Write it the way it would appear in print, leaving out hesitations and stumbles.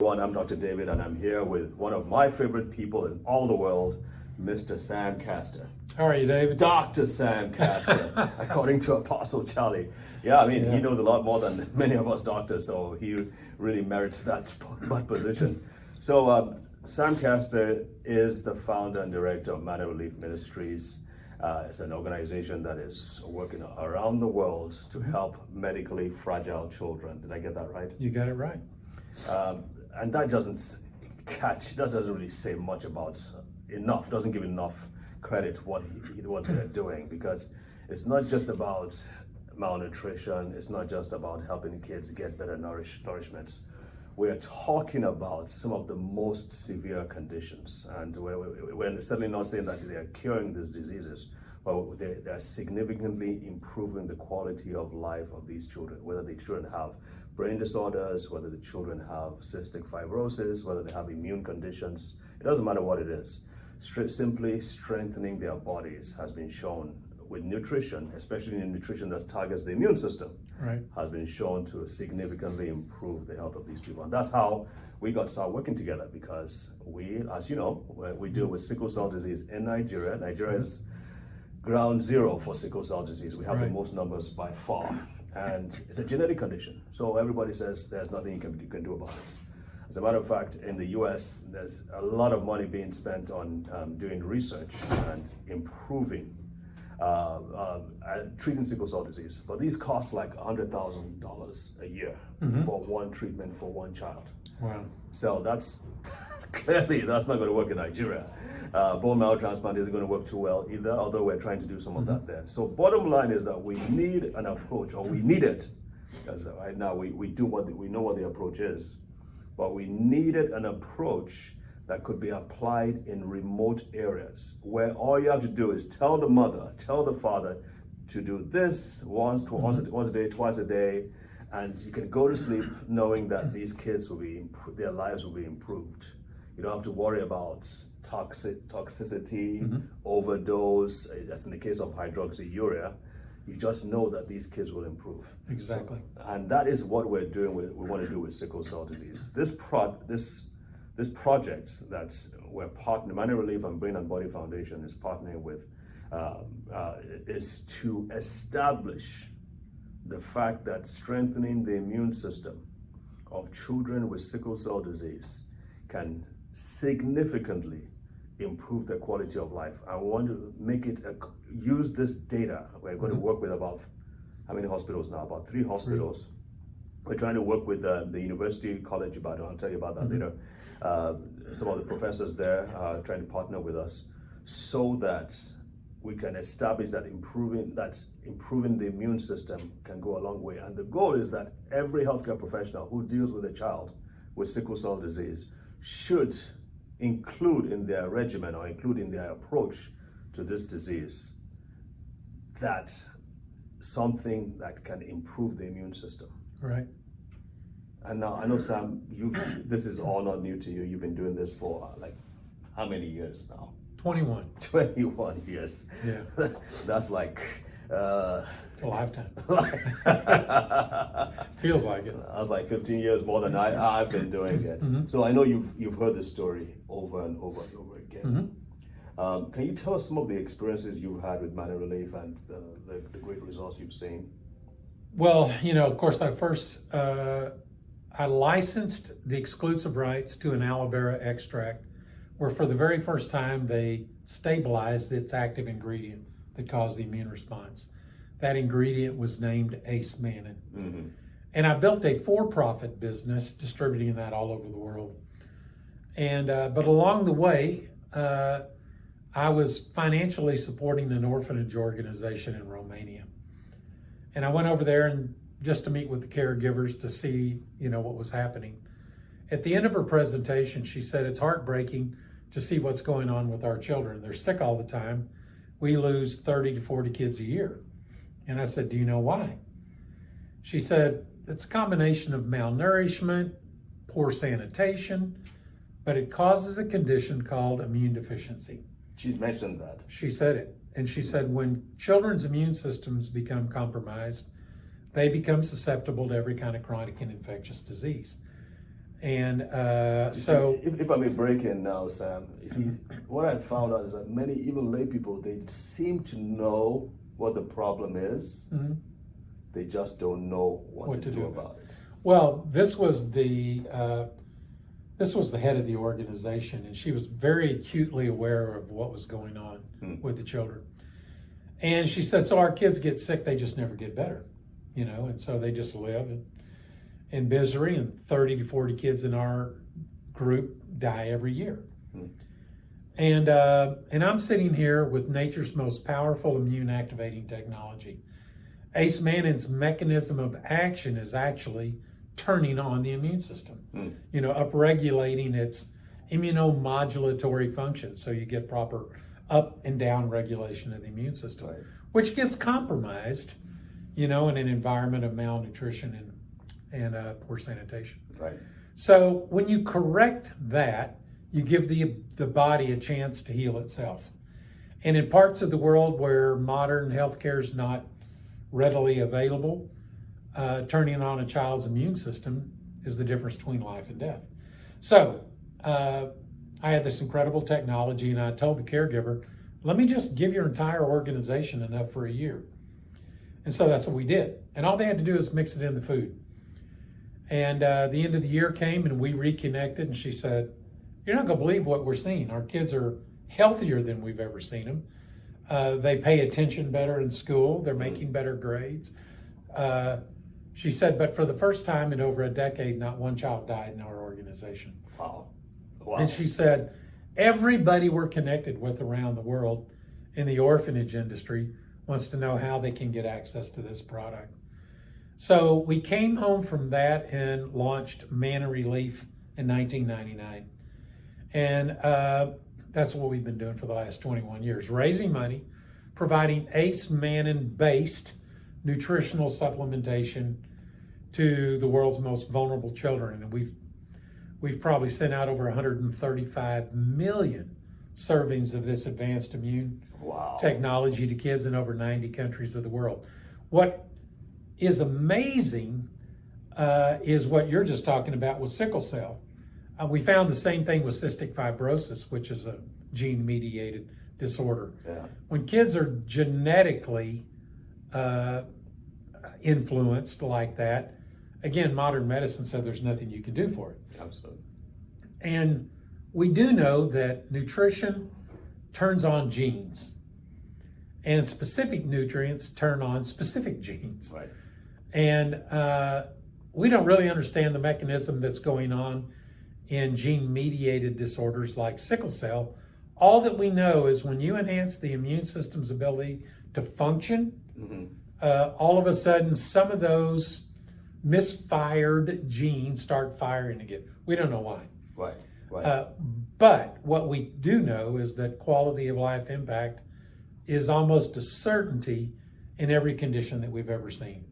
I'm Dr. David, and I'm here with one of my favorite people in all the world, Mr. Sam Castor. How are you, David? Dr. Sam Castor, according to Apostle Charlie. Yeah, he knows a lot more than many of us doctors, so he really merits that position. So, Sam Castor is the founder and director of Manna Relief Ministries. It's an organization that is working around the world to help medically fragile children. Did I get that right? You got it right. And that doesn't really say much about doesn't give enough credit what they're doing, because it's not just about malnutrition, it's not just about helping kids get better nourishments. We're talking about some of the most severe conditions, and we're certainly not saying that they're curing these diseases, but they're significantly improving the quality of life of these children, whether the children have brain disorders, whether the children have cystic fibrosis, whether they have immune conditions. It doesn't matter what it is. Simply strengthening their bodies has been shown with nutrition, especially in nutrition that targets the immune system, right, has been shown to significantly improve the health of these people. And that's how we got to start working together, because we, as you know, we deal with sickle cell disease in Nigeria. Nigeria is ground zero for sickle cell disease. We have the most numbers by far. And it's a genetic condition. So everybody says there's nothing you can do about it. As a matter of fact, in the US, there's a lot of money being spent on doing research and improving treating sickle cell disease. But these cost like $100,000 a year for one treatment for one child. Wow. So that's clearly that's not going to work in Nigeria. Bone marrow transplant isn't going to work too well either, although we're trying to do some of that there. So bottom line is that we need an approach, or we need it, because right now we know what the approach is, but we needed an approach that could be applied in remote areas, where all you have to do is tell the mother, tell the father to do this once a day, twice a day, and you can go to sleep knowing that these kids their lives will be improved. You don't have to worry about toxicity, overdose, as in the case of hydroxyurea. You just know that these kids will improve. Exactly. And that is what we're doing. We want to do with sickle cell disease. This project that we're partnering, Manna Relief and Brain and Body Foundation is partnering with, is to establish the fact that strengthening the immune system of children with sickle cell disease can significantly improve their quality of life. I want to make it use this data. We're going to work with about how many hospitals now? About 3 hospitals. We're trying to work with the University College Ibadan. I'll tell you about that later. Some of the professors there are trying to partner with us so that we can establish that improving the immune system can go a long way. And the goal is that every healthcare professional who deals with a child with sickle cell disease should include in their regimen, or include in their approach to this disease, that something that can improve the immune system. Right. And now I know, Sam, this is all not new to you. You've been doing this for like how many years now? 21. 21 years. Yeah. That's like it's a lifetime. Feels like it. I was like 15 years more than I've been doing it. So I know you've heard this story over and over and over again. Can you tell us some of the experiences you've had with Manna Relief and the great results you've seen? Well, of course, I licensed the exclusive rights to an aloe vera extract, where for the very first time they stabilized its active ingredient that caused the immune response. That ingredient was named Ace Mannan. And I built a for-profit business distributing that all over the world. And but along the way, I was financially supporting an orphanage organization in Romania. And I went over there and just to meet with the caregivers to see, what was happening. At the end of her presentation, she said, "It's heartbreaking to see what's going on with our children. They're sick all the time. We lose 30 to 40 kids a year." And I said, "Do you know why?" She said, "It's a combination of malnourishment, poor sanitation, but it causes a condition called immune deficiency." She mentioned that. She said it. And she said, when children's immune systems become compromised, they become susceptible to every kind of chronic and infectious disease. And You so, see, if I may break in now, Sam, you see, what I found out is that many, even lay people, they seem to know what the problem is. Mhm. They just don't know what to do about it. well, this was the head of the organization, and she was very acutely aware of what was going on with the children. And she said, so our kids get sick, they just never get better, and so they just live in misery, and 30 to 40 kids in our group die every year. And I'm sitting here with nature's most powerful immune activating technology. Ace Mannin's mechanism of action is actually turning on the immune system, upregulating its immunomodulatory function, so you get proper up and down regulation of the immune system, Right. which gets compromised, in an environment of malnutrition and poor sanitation. Right. So when you correct that, you give the body a chance to heal itself. And in parts of the world where modern healthcare is not readily available, turning on a child's immune system is the difference between life and death. So I had this incredible technology, and I told the caregiver, let me just give your entire organization enough for a year. And so that's what we did. And all they had to do is mix it in the food. And the end of the year came, and we reconnected, and she said, you're not going to believe what we're seeing. Our kids are healthier than we've ever seen them. They pay attention better in school. They're making better grades. She said, but for the first time in over a decade, not one child died in our organization. Wow. Wow. And she said, everybody we're connected with around the world in the orphanage industry wants to know how they can get access to this product. So we came home from that and launched Manna Relief in 1999. And that's what we've been doing for the last 21 years, raising money, providing Ace Mannin-based nutritional supplementation to the world's most vulnerable children. And we've probably sent out over 135 million servings of this advanced immune technology to kids in over 90 countries of the world. What is amazing is what you're just talking about with sickle cell. We found the same thing with cystic fibrosis, which is a gene-mediated disorder. Yeah. When kids are genetically influenced like that, again, modern medicine said there's nothing you can do for it. Absolutely. And we do know that nutrition turns on genes, and specific nutrients turn on specific genes. Right. And we don't really understand the mechanism that's going on in gene-mediated disorders like sickle cell. All that we know is when you enhance the immune system's ability to function, all of a sudden some of those misfired genes start firing again. We don't know why. Right. Right. But what we do know is that quality of life impact is almost a certainty in every condition that we've ever seen.